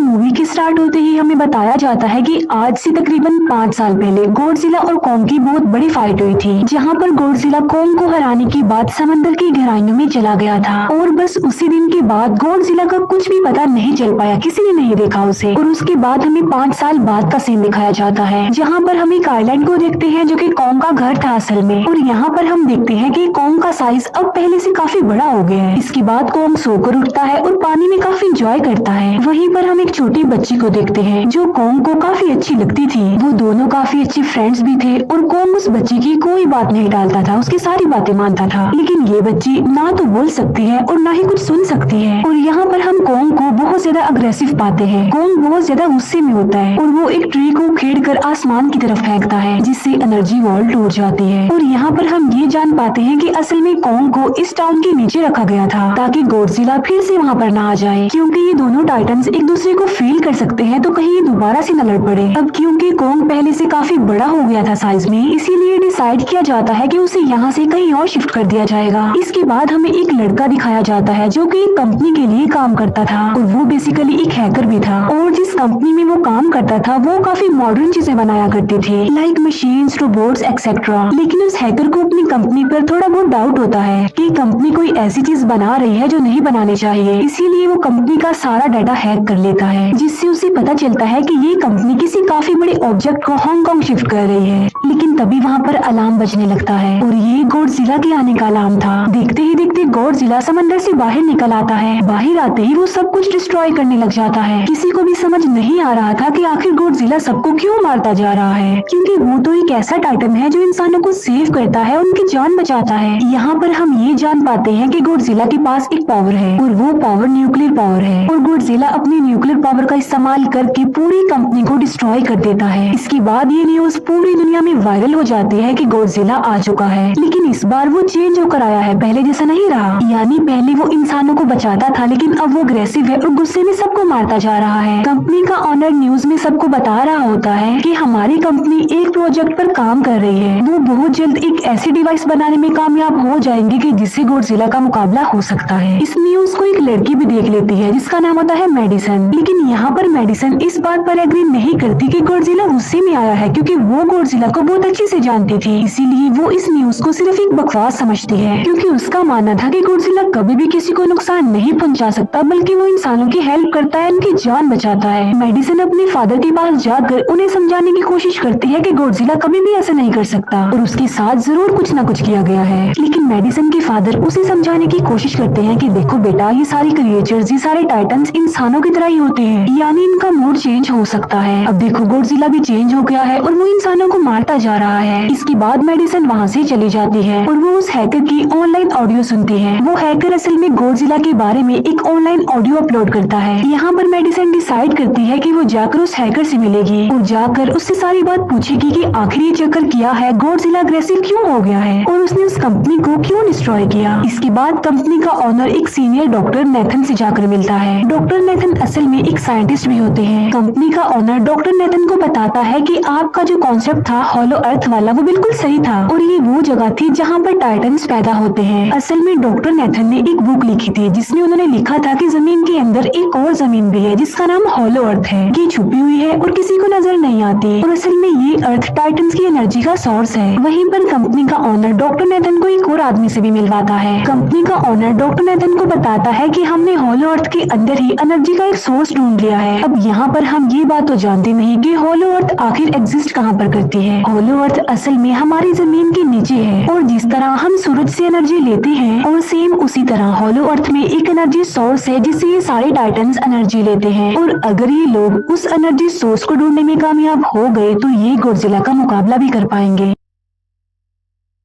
Movie के start होते ही हमें बताया जाता है कि आज से तकरीबन 5 साल पहले गॉडजिला और कॉन्ग की बहुत बड़ी फाइट हुई थी, जहां पर गॉडजिला कॉन्ग को हराने के बाद समंदर की गहराइयों में चला गया था और बस उसी दिन के बाद गॉडजिला का कुछ भी पता नहीं चल पाया, किसी ने नहीं देखा उसे। और उसके बाद हमें 5 साल बाद का सीन दिखाया जाता है, जहाँ पर हम एक आइलैंड को देखते हैं जो कि कॉन्ग का घर था असल में। और यहाँ पर हम देखते हैं कि कॉन्ग का साइज अब पहले से काफी बड़ा हो गया है। इसके बाद कॉन्ग सोकर उठता है और पानी में काफी एंजॉय करता है। वहीं पर हम एक छोटी बच्ची को देखते हैं जो कॉन्ग को काफी अच्छी लगती थी। वो दोनों काफी अच्छे फ्रेंड्स भी थे और कॉन्ग उस बच्ची की कोई बात नहीं टालता था, उसकी सारी बातें मानता था। लेकिन ये बच्ची ना तो बोल सकती है और ना ही कुछ सुन सकती है। और यहाँ पर हम कॉन्ग को बहुत ज्यादा अग्रेसिव पाते हैं। कॉन्ग बहुत ज्यादा गुस्से में होता है और वो एक ट्री को खेड़कर आसमान की तरफ फेंकता है, जिससे एनर्जी वॉल टूट जाती है। और यहाँ पर हम ये जान पाते हैं कि असल में कॉन्ग को इस टाउन के नीचे रखा गया था ताकि गॉडजिला फिर से वहाँ पर ना आ जाए, क्योंकि ये दोनों टाइटन्स एक दूसरे को फील कर सकते हैं, तो कहीं ये दोबारा से न लड़ पड़े। अब क्योंकि कॉन्ग पहले से काफी बड़ा हो गया था साइज में, इसीलिए डिसाइड किया जाता है कि उसे यहाँ से कहीं और शिफ्ट कर दिया जाएगा। इसके बाद हमें एक लड़का दिखाया जाता है जो कि एक कंपनी के लिए काम करता था और वो बेसिकली एक हैकर भी था। और जिस कंपनी में वो काम करता था वो काफी मॉडर्न चीजें बनाया करती थी, लाइक मशीन्स, रोबोट्स एक्सेट्रा। लेकिन उस हैकर को अपनी कंपनी पर थोड़ा बहुत डाउट होता है कि कंपनी कोई ऐसी चीज बना रही है जो नहीं बनानी चाहिए, इसीलिए वो कंपनी का सारा डाटा हैक कर लेता है, जिससे उसे पता चलता है कि ये कंपनी किसी काफी बड़े ऑब्जेक्ट को हांगकांग शिफ्ट कर रही है। लेकिन तभी वहाँ पर अलार्म बजने लगता है और ये गॉडजिला के आने का अलार्म था। देखते ही देखते गॉडजिला समंदर से बाहर निकल आता है। बाहर आते ही वो सब कुछ डिस्ट्रॉय करने लग जाता है। किसी को भी समझ नहीं आ रहा था कि आखिर गॉडजिला सबको क्यों मारता जा रहा है, क्योंकि वो तो एक ऐसा टाइटन है जो इंसानों को सेव करता है, उनकी जान बचाता है। यहाँ पर हम ये जान पाते हैं कि गॉडजिला के पास एक पावर है और वो पावर न्यूक्लियर पावर है। और गॉडजिला अपनी न्यूक्लियर पावर का इस्तेमाल करके पूरी कंपनी को डिस्ट्रॉय कर देता है। इसके बाद ये न्यूज पूरी दुनिया में वायरल हो जाती है कि गॉडजिला आ चुका है। लेकिन इस बार वो चेंज होकर आया है, पहले जैसा नहीं रहा। यानी पहले वो इंसानों को बचाता था, लेकिन अब वो अग्रेसिव है और गुस्से में सबको मारता जा रहा है। कंपनी का ऑनर न्यूज में सबको बता रहा होता है कि हमारी कंपनी एक प्रोजेक्ट पर काम कर रही है। वो बहुत जल्द एक ऐसी डिवाइस बनाने में कामयाब हो जाएंगे कि जिससे गॉडजिला का मुकाबला हो सकता है। इस न्यूज को एक लड़की भी देख लेती है जिसका नाम होता है मेडिसन। लेकिन यहाँ पर मेडिसन इस बात पर एग्री नहीं करती कि गॉडजिला गुस्से में आया है, क्योंकि वो गॉडजिला को बहुत अच्छे से जानती थी। इसीलिए वो इस न्यूज को सिर्फ एक बकवास समझती है, क्योंकि उसका मानना था कि गॉडजिला कभी भी किसी को नुकसान नहीं पहुंचा सकता, बल्कि वो इंसानों की हेल्प करता है, उनकी जान बचाता है। मेडिसन अपने फादर के पास जाकर उन्हें समझाने की कोशिश करती है कि गॉडजिला कभी भी ऐसा नहीं कर सकता और उसके साथ जरूर कुछ न कुछ किया गया है। लेकिन मेडिसन के फादर उसे समझाने की कोशिश करते हैं कि देखो बेटा, ये सारे क्रिएचर्स, ये सारे टाइटन्स इंसानों की तरह ही होते हैं, यानी इनका मूड चेंज हो सकता है। अब देखो गॉडजिला भी चेंज हो गया है और वो इंसानों को मारता जा रहा है। इसके बाद मेडिसन वहाँ से चली जाती है और वो उस हैकर की ऑनलाइन ऑडियो सुनती है। वो हैकर असल में गॉडजिला के बारे में एक ऑनलाइन ऑडियो अपलोड करता है। यहाँ पर मेडिसन डिसाइड करती है कि वो जाकर उस हैकर से मिलेगी और जाकर उससे सारी बात पूछेगी कि आखिर ये चक्कर किया है, गॉडजिला अग्रेसिव क्यों हो गया है और उसने उस कंपनी को क्यों डिस्ट्रॉय किया। इसके बाद कंपनी का ऑनर एक सीनियर डॉक्टर नेथन से जाकर मिलता है। डॉक्टर नेथन असल में एक साइंटिस्ट भी होते हैं। कंपनी का ऑनर डॉक्टर नेथन को बताता है कि आपका जो कॉन्सेप्ट था हॉलो अर्थ वाला, वो बिल्कुल सही था और ये वो जगह थी जहाँ पर टाइटन्स पैदा होते हैं। असल में डॉक्टर नेथन ने एक बुक लिखी थी जिसमें उन्होंने लिखा था कि जमीन के अंदर एक और जमीन भी है जिसका नाम हॉलो अर्थ है। ये छुपी हुई है और किसी को नजर नहीं आती और असल में ये अर्थ टाइटन्स की एनर्जी का सोर्स है। वहीं पर कंपनी का ऑनर डॉक्टर नेथन को एक और आदमी से भी मिलवाता है। कंपनी का ऑनर डॉक्टर नेथन को बताता है कि हमने हॉलो अर्थ के अंदर ही एनर्जी का एक सोर्स ढूंढ लिया है। अब यहाँ पर हम ये बात तो जानते नहीं कि हॉलो अर्थ आखिर एग्जिस्ट कहाँ पर करती है। हॉलो अर्थ असल में हमारी जमीन के नीचे है और जिस तरह हम सूरज से एनर्जी लेते हैं और सेम उसी तरह हॉलो अर्थ में एक एनर्जी सोर्स है जिससे ये सारे टाइटन्स एनर्जी लेते हैं। और अगर ये लोग उस एनर्जी सोर्स को ढूंढने में कामयाब हो गए तो ये गॉडजिला का मुकाबला भी कर पाएंगे।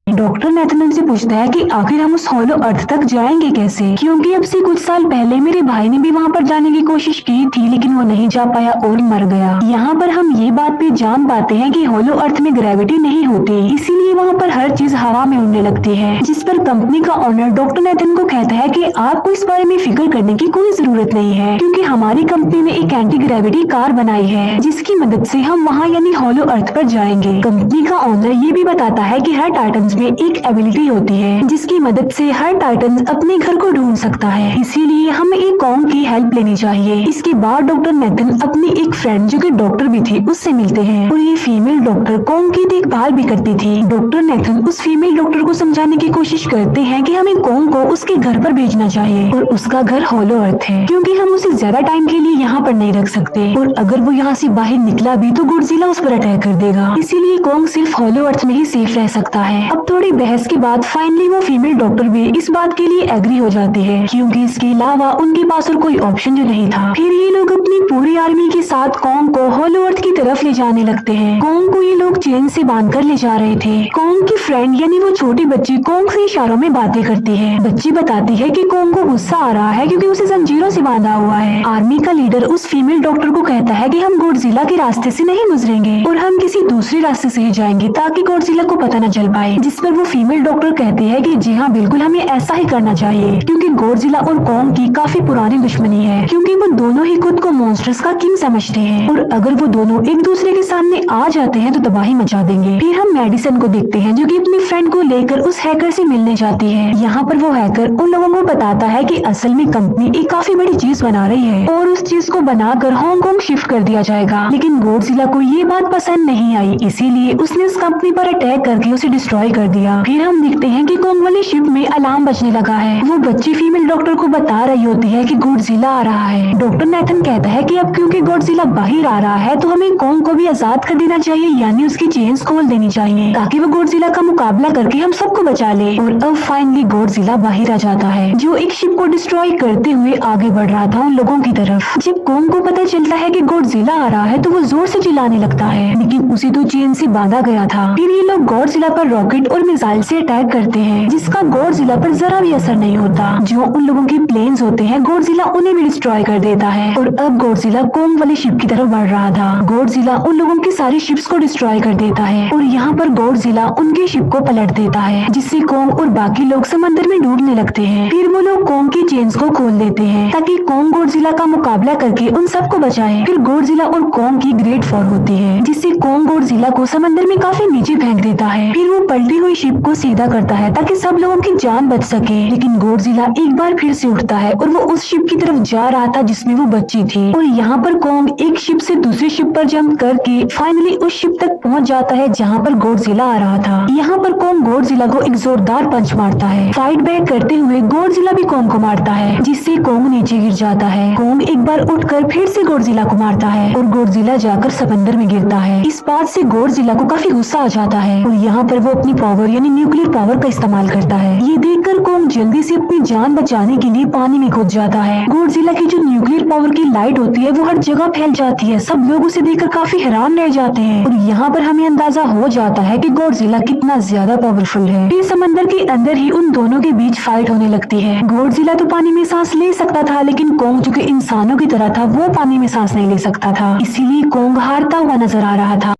डॉक्टर नेथन उनसे पूछता है कि आखिर हम उस हॉलो अर्थ तक जाएंगे कैसे, क्योंकि अब से कुछ साल पहले मेरे भाई ने भी वहाँ पर जाने की कोशिश की थी, लेकिन वो नहीं जा पाया और मर गया। यहाँ पर हम ये बात भी जान पाते हैं कि हॉलो अर्थ में ग्रेविटी नहीं होती, इसीलिए वहाँ पर हर चीज हवा में उड़ने लगती है। जिस पर कंपनी का ऑनर डॉक्टर नेथन को कहता है कि आपको इस बारे में फिक्र करने की कोई जरूरत नहीं है, क्योंकि हमारी कंपनी ने एक एंटी ग्रेविटी कार बनाई है जिसकी मदद से हम वहाँ यानी हॉलो अर्थ पर जाएंगे। कंपनी का ऑनर ये भी बताता है कि हर टाइटन्स में एक एबिलिटी होती है जिसकी मदद से हर टाइटन अपने घर को ढूंढ सकता है। इसीलिए हमें एक कॉन्ग की हेल्प लेनी चाहिए। इसके बाद डॉक्टर नेथन अपनी एक फ्रेंड जो कि डॉक्टर भी थी उससे मिलते हैं और ये फीमेल डॉक्टर कॉन्ग की देखभाल भी करती थी। डॉक्टर नेथन उस फीमेल डॉक्टर को समझाने की कोशिश करते हैं कि हमें कॉन्ग को उसके घर पर भेजना चाहिए और उसका घर हॉलो अर्थ है क्योंकि हम उसे ज्यादा टाइम के लिए यहाँ पर नहीं रख सकते और अगर वो यहाँ से बाहर निकला भी तो गॉडजिला उस पर अटैक कर देगा। इसीलिए कॉन्ग सिर्फ हॉलो अर्थ में ही सेफ रह सकता है। अब थोड़ी बहस के बाद फाइनली वो फीमेल डॉक्टर भी इस बात के लिए एग्री हो जाती है क्योंकि इसके अलावा उनके पास और कोई ऑप्शन जो नहीं था। फिर ये लोग अपनी पूरी आर्मी के साथ कॉन्ग को हॉलो अर्थ की तरफ ले जाने लगते हैं। कॉन्ग को ये लोग चेन से बांधकर ले जा रहे थे। कॉन्ग की फ्रेंड यानी वो छोटी बच्ची कॉन्ग से इशारों में बातें करती है। बच्ची बताती है कि कॉन्ग को गुस्सा आ रहा है क्योंकि उसे जंजीरों से बांधा हुआ है। आर्मी का लीडर उस फीमेल डॉक्टर को कहता है कि हम गॉडजिला के रास्ते से नहीं गुजरेंगे और हम किसी दूसरे रास्ते से ही जाएंगे ताकि गॉडजिला को पता न चल पाए। जिस पर वो फीमेल डॉक्टर कहती है कि जी हाँ बिल्कुल हमें ऐसा ही करना चाहिए क्योंकि गॉडजिला और कॉन्ग की काफी पुरानी दुश्मनी है क्योंकि वो दोनों ही खुद को मॉन्स्टर्स का किंग समझते हैं और अगर वो दोनों एक दूसरे के सामने आ जाते हैं तो तबाही मचा देंगे। फिर हम मेडिसन को देखते हैं जो कि अपनी फ्रेंड को लेकर उस हैकर से मिलने जाती है। यहाँ पर वो हैकर उन लोगों को बताता है कि असल में कंपनी एक काफी बड़ी चीज बना रही है और उस चीज को बनाकर हांगकांग शिफ्ट कर दिया जाएगा। लेकिन गॉडजिला को ये बात पसंद नहीं आई, इसीलिए उसने उस कंपनी पर अटैक करके उसे डिस्ट्रॉय कर दिया। फिर हम देखते हैं कि कॉन्ग वाली शिप में अलार्म बजने लगा है। वो बच्ची फीमेल डॉक्टर को बता रही होती है कि गॉडजिला आ रहा है। डॉक्टर नेथन कहता है कि अब क्योंकि गॉडजिला बाहर आ रहा है तो हमें कॉन्ग को भी आजाद कर देना चाहिए यानी उसकी चेन्स खोल देनी चाहिए ताकि वो गॉडजिला का मुकाबला करके हम सबको बचा ले। और अब फाइनली गॉडजिला बाहर आ जाता है जो एक शिप को डिस्ट्रॉय करते हुए आगे बढ़ रहा था उन लोगों की तरफ। जब कॉन्ग को पता चलता है कि गॉडजिला आ रहा है तो वो जोर से चिल्लाने लगता है लेकिन उसे तो चेन से बांधा गया था। फिर ये लोग गॉडजिला पर रॉकेट और मिसाइल से अटैक करते हैं जिसका गॉडजिला पर जरा भी असर नहीं होता। जो उन लोगों के प्लेन्स होते हैं गॉडजिला उन्हें भी डिस्ट्रॉय कर देता है और अब गॉडजिला कॉन्ग वाली शिप की तरफ बढ़ रहा था। गॉडजिला उन लोगों की सारी शिप्स को डिस्ट्रॉय कर देता है और यहाँ पर गॉडजिला उनकी शिप को पलट देता है जिससे कॉन्ग और बाकी लोग समंदर में डूबने लगते हैं। फिर वो लोग कॉन्ग की चेन्स को खोल देते हैं ताकि कॉन्ग गॉडजिला का मुकाबला करके उन सबको बचाए। फिर गॉडजिला और कॉन्ग की ग्रेट वॉर होती है जिससे कॉन्ग गॉडजिला को समंदर में काफी नीचे फेंक देता है। फिर वो पलटी हुई शिप को सीधा करता है ताकि सब लोगों की जान बच सके। लेकिन गॉडजिला एक बार फिर से उठता है और वो उस शिप की तरफ जा रहा था जिसमें वो बच्ची थी और यहाँ पर कॉन्ग एक शिप से दूसरी शिप पर जंप करके फाइनली उस शिप तक पहुँच जाता है जहाँ पर गॉडजिला आ रहा था। यहाँ पर कॉन्ग गॉडजिला को एक जोरदार पंच मारता है। फाइट बैक करते हुए गॉडजिला भी कॉन्ग को मारता है जिससे कॉन्ग नीचे गिर जाता है। कॉन्ग एक बार उठकर फिर से गॉडजिला को मारता है और गॉडजिला जाकर समंदर में गिरता है। इस बात से गॉडजिला को काफी गुस्सा आ जाता है और यहाँ पर वो अपनी पावर यानी न्यूक्लियर पावर का इस्तेमाल करता है। ये देखकर कॉन्ग जल्दी से अपनी जान बचाने के लिए पानी में कूद जाता है। गॉडजिला की जो न्यूक्लियर पावर की लाइट होती है वो हर जगह फैल जाती है। सब लोग उसे देखकर काफी हैरान रह जाते हैं और यहाँ पर हमें अंदाजा हो जाता है कि गॉडजिला कितना ज्यादा पावरफुल है। फिर समंदर के अंदर ही उन दोनों के बीच फाइट होने लगती है। गॉडजिला तो पानी में सांस ले सकता था लेकिन कॉन्ग जो कि इंसानों की तरह था वो पानी में सांस नहीं ले सकता था, इसीलिए कॉन्ग हारता हुआ नजर आ रहा था।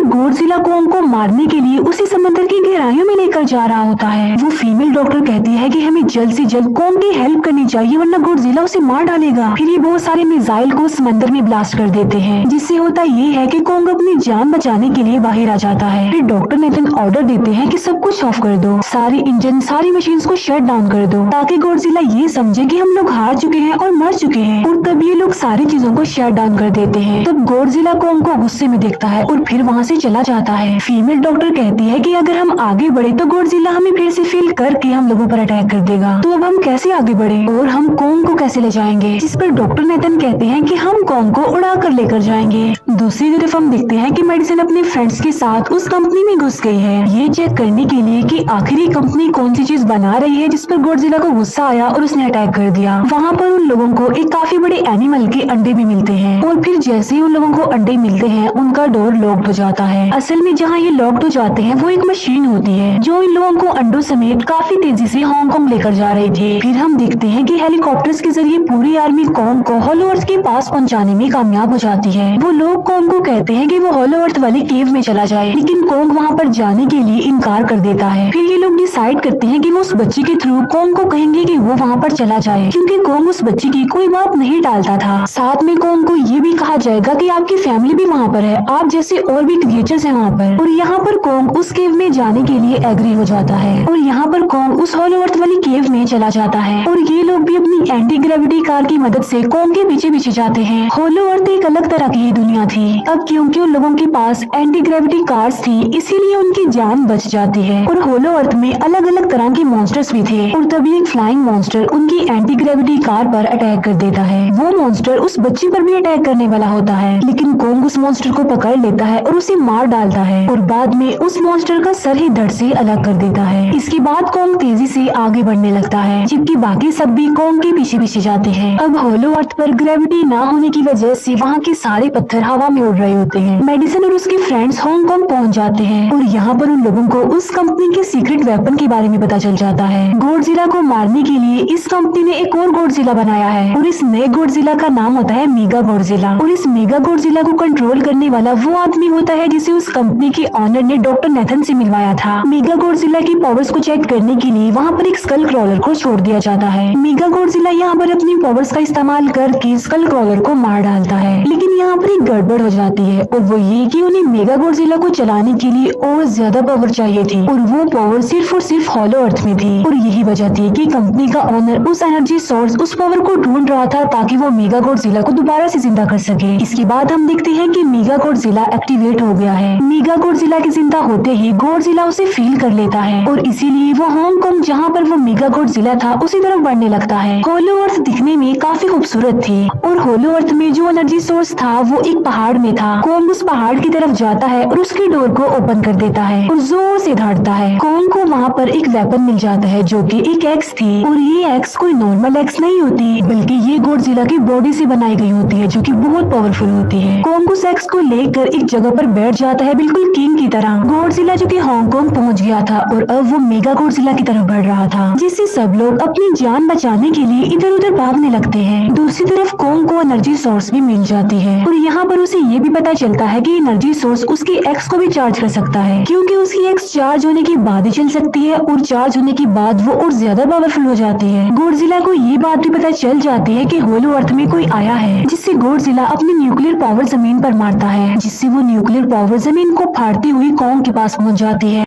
गॉडजिला कॉन्ग को मारने के लिए उसी समंदर की गहराइयों में लेकर जा रहा होता है। वो फीमेल डॉक्टर कहती है कि हमें जल्द से जल्द कॉन्ग की हेल्प करनी चाहिए वरना गॉडजिला उसे मार डालेगा। फिर ये बहुत सारे मिसाइल को समंदर में ब्लास्ट कर देते हैं जिससे होता ये है कि कॉन्ग अपनी जान बचाने के लिए बाहर आ जाता है। फिर डॉक्टर नेथन ऑर्डर देते हैं कि सब कुछ ऑफ कर दो, सारी इंजन सारी मशीन को शट डाउन कर दो ताकि गॉडजिला ये समझे कि हम लोग हार चुके हैं और मर चुके हैं। और तब ये लोग सारी चीजों को शट डाउन कर देते हैं। तब गॉडजिला कॉन्ग को गुस्से में देखता है और फिर वहाँ से चला जाता है। फीमेल डॉक्टर कहती है कि अगर हम आगे बढ़े तो गॉडजिला हमें फिर से फील करके हम लोगों पर अटैक कर देगा, तो अब हम कैसे आगे बढ़े और हम कॉन्ग को कैसे ले जाएंगे। जिस पर डॉक्टर नेथन कहते हैं कि हम कॉन्ग को उड़ा कर लेकर जाएंगे। दूसरी तरफ हम देखते हैं कि मेडिसन अपने फ्रेंड्स के साथ उस कंपनी में घुस गई है ये चेक करने के लिए कि आखिर ये कंपनी कौन सी चीज बना रही है। जिस पर गॉडजिला को गुस्सा आया और उसने अटैक कर दिया। वहाँ पर उन लोगों को एक काफी बड़े एनिमल के अंडे भी मिलते हैं और फिर जैसे ही उन लोगों को अंडे मिलते हैं उनका डोर लॉक्ड हो जाता है। असल में जहाँ ये लॉक्ड हो जाते हैं वो एक मशीन होती है जो इन लोगों को अंडों समेत काफी तेजी से हांगकांग लेकर जा रही थी। फिर हम देखते हैं कि हेलीकॉप्टर्स के जरिए पूरी आर्मी कॉन्ग को हॉलो अर्थ के पास पहुंचाने में कामयाब हो जाती है। वो लोग कॉन्ग को कहते हैं कि वो हॉलो अर्थ वाली केव में चला जाए लेकिन कॉन्ग वहाँ पर जाने के लिए इनकार कर देता है। फिर ये लोग डिसाइड करते हैं कि वो उस बच्ची के थ्रू कॉन्ग को कहेंगे कि वो वहाँ पर चला जाए क्योंकि कॉन्ग उस बच्ची की कोई बात नहीं टालता था। साथ में कॉन्ग को ये भी कहा जाएगा कि आपकी फैमिली भी वहाँ पर है, आप जैसे और भी क्रिएचर्स है वहाँ पर, और यहाँ पर कोंग उस केव में जाने के लिए एग्री हो जाता है और यहाँ पर कोंग उस हॉलो अर्थ वाली केव में चला जाता है और ये लोग भी अपनी एंटी ग्रेविटी कार की मदद से कोंग के पीछे पीछे जाते हैं। हॉलो अर्थ एक अलग तरह की दुनिया थी। अब क्योंकि उन लोगों के पास एंटी ग्रेविटी कार्स थी, इसीलिए उनकी जान बच जाती है। और हॉलो अर्थ में अलग अलग तरह के मॉन्स्टर्स भी थे और तभी एक फ्लाइंग मॉन्स्टर उनकी एंटी ग्रेविटी कार पर अटैक कर देता है। वो मॉन्स्टर उस बच्ची पर भी अटैक करने वाला होता है, लेकिन कोंग उस मॉन्स्टर को पकड़ लेता है और उसे मार डालता है और बाद में उस मॉन्स्टर का सर ही धड़ से अलग कर देता है। इसके बाद कोंग तेजी से आगे बढ़ने लगता है, जबकि बाकी सब भी कोंग के पीछे पीछे जाते हैं। अब हॉलो अर्थ पर ग्रेविटी ना होने की वजह से वहाँ के सारे पत्थर हवा में उड़ रहे होते हैं। मेडिसन और उसके फ्रेंड्स हांगकांग पहुँच जाते हैं और यहाँ पर उन लोगों को उस कंपनी के सीक्रेट वेपन के बारे में पता चल जाता है। गॉडजिला को मारने के लिए इस कंपनी ने एक और गॉडजिला बनाया है और इस नए गॉडजिला का नाम होता है मेगा गॉडजिला। और इस मेगा गॉडजिला को कंट्रोल करने वाला वो आदमी होता है जिसे उस कंपनी के ऑनर ने डॉक्टर नेथन से मिलवाया था। मेगा गॉडजिला की पावर्स को चेक करने के लिए वहाँ पर एक स्कल क्रॉलर को छोड़ दिया जाता है। मेगा गॉडजिला यहाँ पर अपनी पावर्स का इस्तेमाल करके स्कल क्रॉलर को मार डालता है, लेकिन यहाँ पर एक गड़बड़ हो जाती है और वो ये कि उन्हें मेगा गॉडजिला को चलाने के लिए और ज्यादा पावर चाहिए थी और वो पावर सिर्फ और सिर्फ हॉलो अर्थ में थी। और यही वजह थी कि कंपनी का ऑनर उस एनर्जी सोर्स, उस पावर को ढूंढ रहा था ताकि वो मेगा गॉडजिला को दोबारा से जिंदा कर सके। इसके बाद हम देखते हैं कि मेगा गॉडजिला एक्टिवेट हो गया है। मेगा गॉडजिला के जिंदा होते ही गॉडजिला उसे फील कर लेता है और इसीलिए वो हांगकांग जहाँ पर वो मेगा गॉडजिला था उसी तरफ बढ़ने लगता है। हॉलो अर्थ दिखने में काफी खूबसूरत थी और हॉलो अर्थ में जो एनर्जी सोर्स था वो एक पहाड़ में था। कोंग उस पहाड़ की तरफ जाता है और उसकी डोर को ओपन कर देता है और जोर से धाड़ता है। कोंग को वहाँ पर एक वेपन मिल जाता है जो कि एक एक्स थी और ये एक्स कोई नॉर्मल एक्स नहीं होती, बल्कि ये गॉडजिला की बॉडी से बनाई गई होती है जो कि बहुत पावरफुल होती है। कोंग उस एक्स को लेकर एक जगह पर बैठ जाता है बिल्कुल किंग की तरह। गॉडजिला जो कि हांगकांग पहुंच गया था और अब वो मेगा गॉडजिला की तरफ बढ़ रहा था, जिससे सब लोग अपनी जान बचाने के लिए इधर उधर भागने लगते हैं। दूसरी तरफ कोंग को एनर्जी सोर्स भी मिल जाती है और यहाँ पर उसे ये भी पता चलता है कि एनर्जी सोर्स उसकी एक्स को भी चार्ज कर सकता है, क्योंकि उसकी एक्स चार्ज होने के बाद ही चल सकती है और चार्ज होने के बाद वो और ज्यादा पावरफुल हो जाती है। गॉडजिला को ये बात भी पता चल जाती है कि हॉलो अर्थ में कोई आया है, जिससे गॉडजिला अपनी न्यूक्लियर पावर जमीन पर मारता है, जिससे वो न्यूक्लियर पावर जमीन को फाड़ती हुई कोंग के पास पहुंच जाती है।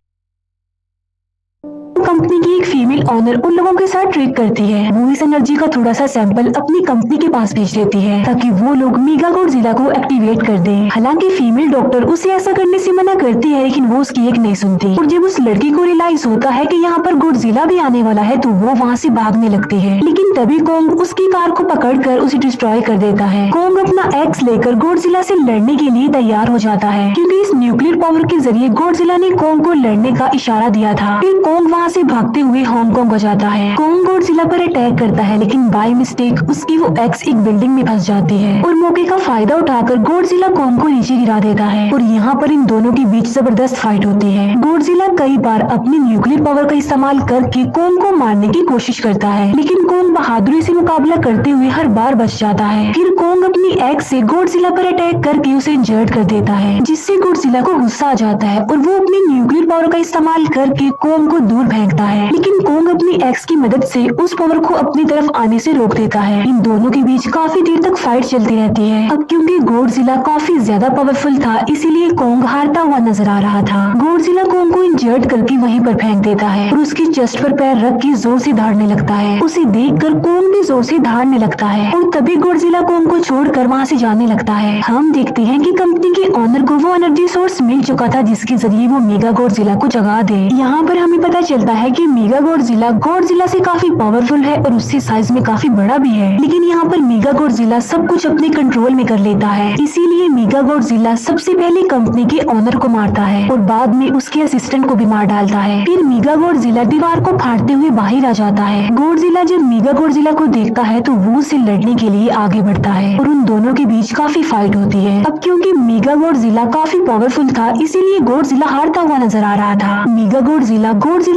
कंपनी की एक फीमेल ऑनर उन लोगों के साथ ट्रीट करती है। वो इस एनर्जी का थोड़ा सा सैंपल अपनी कंपनी के पास भेज देती है ताकि वो लोग मेगा गॉडजिला को एक्टिवेट कर दें। हालांकि फीमेल डॉक्टर उसे ऐसा करने से मना करती है, लेकिन वो उसकी एक नहीं सुनती और जब उस लड़की को रियलाइज होता है कि यहाँ पर गॉडजिला भी आने वाला है तो वो वहाँ से भागने लगती है, लेकिन तभी कोंग उसकी कार को पकड़कर उसे डिस्ट्रॉय कर देता है। कोंग अपना एक्स लेकर गॉडजिला से लड़ने के लिए तैयार हो जाता है, क्योंकि इस न्यूक्लियर पावर के जरिए गॉडजिला ने कोंग को लड़ने का इशारा दिया था। फिर कोंग वहाँ से भागते हुए हांगकांग हो जाता है। कोंग गॉडजिला पर अटैक करता है, लेकिन बाय मिस्टेक उसकी वो एक्स एक बिल्डिंग में फंस जाती है और मौके का फायदा उठाकर गॉडजिला कोंग को नीचे गिरा देता है और यहाँ पर इन दोनों के बीच जबरदस्त फाइट होती है। गॉडजिला कई बार अपनी न्यूक्लियर पावर का इस्तेमाल करके कोंग को मारने की कोशिश करता है, लेकिन कोंग बहादुरी से मुकाबला करते हुए हर बार बच जाता है। फिर कोंग अपनी एक्स से गॉडजिला पर अटैक करके उसे इंजर्ड कर देता है, जिससे गॉडजिला को गुस्सा आ जाता है और वो अपनी न्यूक्लियर पावर का इस्तेमाल करके कोंग को दूर फेंकता है, लेकिन कोंग अपनी एक्स की मदद से उस पावर को अपनी तरफ आने से रोक देता है। इन दोनों के बीच काफी देर तक फाइट चलती रहती है। अब क्योंकि गॉडजिला काफी ज्यादा पावरफुल था, इसीलिए कोंग हारता हुआ नजर आ रहा था। गॉडजिला कोंग को इंजर्ड करके वहीं पर फेंक देता है और उसकी चेस्ट पर पैर रख के जोर से धाड़ने लगता है। उसे देखकर कोंग भी जोर से धाड़ने लगता है और तभी गॉडजिला कोंग को छोड़कर वहाँ से जाने लगता है। हम देखते हैं कि कंपनी के ऑनर को वो एनर्जी सोर्स मिल चुका था जिसके जरिए वो मेगा गॉडजिला को जगा दे। यहाँ पर हमें पता चलता है कि मेगा गॉडजिला से काफी पावरफुल है और उससे साइज में काफी बड़ा भी है, लेकिन यहाँ पर मेगा गॉडजिला सब कुछ अपने कंट्रोल में कर लेता है। इसीलिए मेगा गॉडजिला सबसे पहले कंपनी के ऑनर को मारता है और बाद में उसके असिस्टेंट को भी मार डालता है। फिर मेगा गॉडजिला दीवार को फाड़ते हुए बाहर आ जाता है। गॉडजिला जब मेगा गॉडजिला को देखता है तो वो उससे लड़ने के लिए आगे बढ़ता है और उन दोनों के बीच काफी फाइट होती है। अब क्योंकि मेगा गॉडजिला काफी पावरफुल था, इसीलिए गॉडजिला हारता हुआ नजर आ रहा था। मेगा गॉडजिला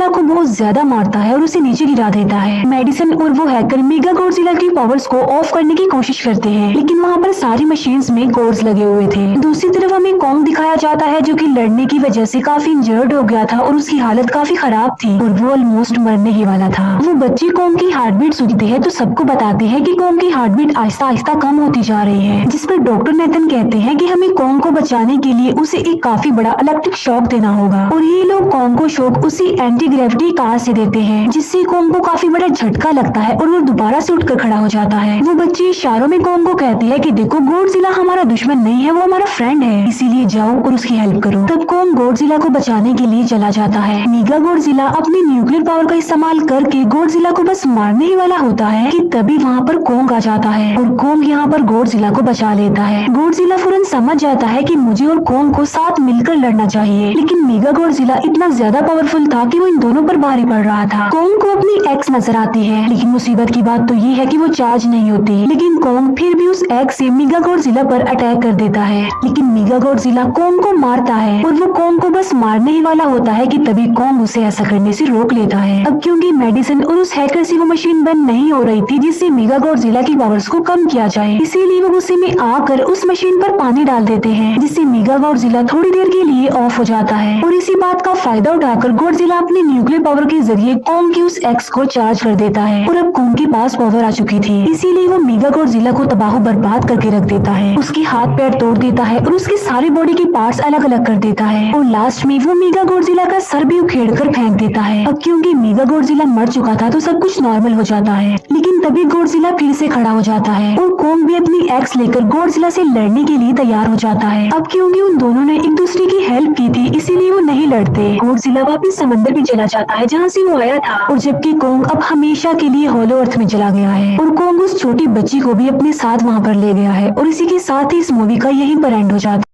को बहुत ज्यादा मारता है और उसे नीचे गिरा देता है। मेडिसन और वो हैकर मेगा गॉडजिला की पावर्स को ऑफ करने की कोशिश करते हैं, लेकिन वहाँ पर सारी मशीन्स में कोड्स लगे हुए थे। दूसरी तरफ हमें कॉन्ग दिखाया जाता है जो कि लड़ने की वजह से काफी इंजर्ड हो गया था और उसकी हालत काफी खराब थी और वो ऑलमोस्ट मरने ही वाला था। वो बच्चे कॉन्ग की हार्ट बीट सुनते हैं तो सबको बताते हैं कि कॉन्ग की हार्ट बीट आहिस्ता आहिस्ता कम होती जा रही है, जिस पर डॉक्टर नेथन कहते हैं कि हमें कॉन्ग को बचाने के लिए उसे एक काफी बड़ा इलेक्ट्रिक शॉक देना होगा। और ये लोग कॉन्ग को शॉक उसी एंटी ग्रेविटी कार से देते हैं, जिससे कॉन्ग को काफी बड़ा झटका लगता है और वो दोबारा से उठकर खड़ा हो जाता है। वो बच्चे इशारों में कॉन्ग को कहते हैं कि देखो गॉडजिला हमारा दुश्मन नहीं है, वो हमारा फ्रेंड है, इसीलिए जाओ और उसकी हेल्प करो। तब कॉन्ग गॉडजिला को बचाने के लिए चला जाता है। मेगा गॉडजिला अपनी न्यूक्लियर पावर का इस्तेमाल करके गॉडजिला को बस मारने ही वाला होता है कि तभी वहाँ पर कॉन्ग आ जाता है और कॉन्ग यहाँ पर गॉडजिला को बचा लेता है। गॉडजिला फौरन समझ जाता है कि मुझे और कॉन्ग को साथ मिलकर लड़ना चाहिए, लेकिन मेगा गॉडजिला इतना ज्यादा पावरफुल था कि वो इन दोनों पर भारी पड़ रहा था। कॉन्ग को अपनी एक्स नजर आती है, लेकिन मुसीबत की बात तो ये है कि वो चार्ज नहीं होती, लेकिन कॉन्ग फिर भी उस एक्स से मेगा गॉडजिला पर अटैक कर देता है। लेकिन मेगा गॉडजिला कॉन्ग को मारता है और वो कॉन्ग को बस मारने ही वाला होता है कि तभी कॉन्ग उसे ऐसा करने से रोक लेता है। अब क्योंकि मेडिसन और उस हैकर से वो मशीन बंद नहीं हो रही थी जिससे मेगा गॉडजिला की पावर्स को कम किया जाए, इसीलिए वो गुस्से में आकर उस मशीन पर पानी डाल देते हैं, जिससे मेगा गॉडजिला थोड़ी देर के लिए ऑफ हो जाता है। और इसी बात का फायदा उठाकर गॉडजिला अपनी न्यूक्लियर पावर के जरिए कॉन्ग की उस एक्स को चार्ज कर देता है और अब कॉन्ग के पास पावर आ चुकी थी, इसीलिए वो मेगा गॉडजिला को तबाह बर्बाद करके रख देता है। उसके हाथ पैर तोड़ देता है और उसके सारे बॉडी के पार्ट्स अलग अलग कर देता है और लास्ट में वो मेगा गॉडजिला का सर भी उखेड़ कर फेंक देता है। अब क्योंकि मेगा गॉडजिला मर चुका था तो सब कुछ नॉर्मल हो जाता है, लेकिन तभी गॉडजिला फिर से खड़ा हो जाता है और कॉन्ग भी अपनी एक्स लेकर गॉडजिला से लड़ने के लिए तैयार हो जाता है। अब क्योंकि उन दोनों ने एक दूसरे की हेल्प की थी, इसीलिए वो नहीं लड़ते। गॉडजिला वापस समंदर में चला जाता है जहाँ से वो आया था, और जबकि कॉन्ग अब हमेशा के लिए होलो अर्थ में चला गया है और कॉन्ग उस छोटी बच्ची को भी अपने साथ वहाँ पर ले गया है। और इसी के साथ ही इस मूवी का यहीं पर एंड हो जाता है।